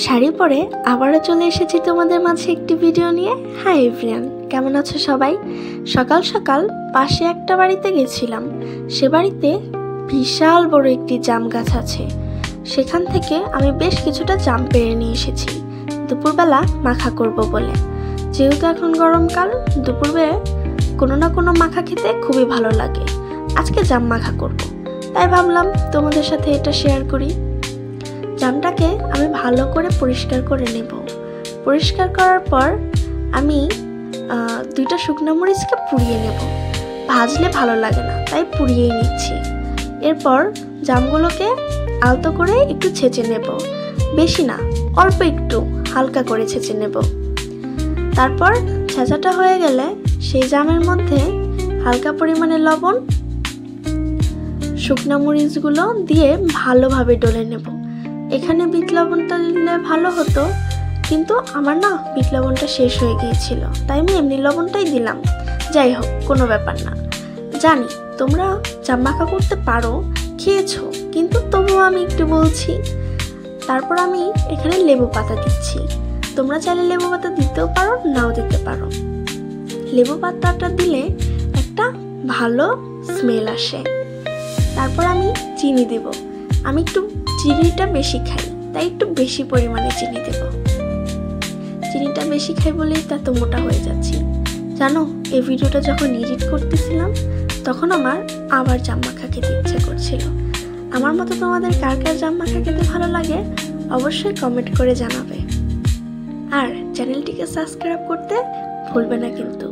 শাড়ি পরে আবারও চলে এসেছি তোমাদের মাঝে একটি ভিডিও নিয়ে। হাই এভরিওয়ান, কেমন আছো সবাই? সকাল সকাল পাশে একটা বাড়িতে গেছিলাম। সে বাড়িতে বিশাল বড় একটি জাম গাছ আছে। সেখান থেকে আমি বেশ কিছুটা জাম পেড়ে নিয়ে এসেছি দুপুরবেলা মাখা করব বলে। যেহেতু এখন গরমকাল, দুপুরবেলা কোনো না কোনো মাখা খেতে খুবই ভালো লাগে। আজকে জাম মাখা করব, তাই ভাবলাম তোমাদের সাথে এটা শেয়ার করি। জামটাকে আমি ভালো করে পরিষ্কার করে নেব। পরিষ্কার করার পর আমি দুইটা শুকনো মরিচকে পুড়িয়ে নেব। ভাজলে ভালো লাগে না, তাই পুড়িয়েই নিচ্ছি। এরপর জামগুলোকে আলতো করে একটু ছেঁচে নেব, বেশি না, অল্প একটু হালকা করে ছেঁচে নেব। তারপর ছেঁচাটা হয়ে গেলে সেই জামের মধ্যে হালকা পরিমাণে লবণ, শুকনো মরিচগুলো দিয়ে ভালোভাবে ডলে নেব। এখানে বিট লবণটা দিলে ভালো হতো, কিন্তু আমার না বিট লবণটা শেষ হয়ে গিয়েছিল, তাই আমি এমনি লবণটাই দিলাম। যাই হোক, কোনো ব্যাপার না। জানি তোমরা জাম মাখা করতে পারো, খেয়েছো, কিন্তু তবুও আমি একটু বলছি। তারপর আমি এখানে লেবু পাতা দিচ্ছি। তোমরা চাইলে লেবু পাতা দিতেও পারো, নাও দিতে পারো। লেবু পাতাটা দিলে একটা ভালো স্মেল আসে। তারপর আমি চিনি দেব। আমি একটু চিনিটা বেশি খাই, তাই একটু বেশি পরিমাণে চিনি দেব। চিনিটা বেশি খাই বলেই তা তো মোটা হয়ে যাচ্ছি। জানো, এই ভিডিওটা যখন এডিট করতেছিলাম তখন আমার আবার জাম মাখা খেতে ইচ্ছে করছিল। আমার মতো তোমাদের কার কার জাম মাখা খেতে ভালো লাগে অবশ্যই কমেন্ট করে জানাবে। আর চ্যানেলটিকে সাবস্ক্রাইব করতে ভুলবে না কিন্তু।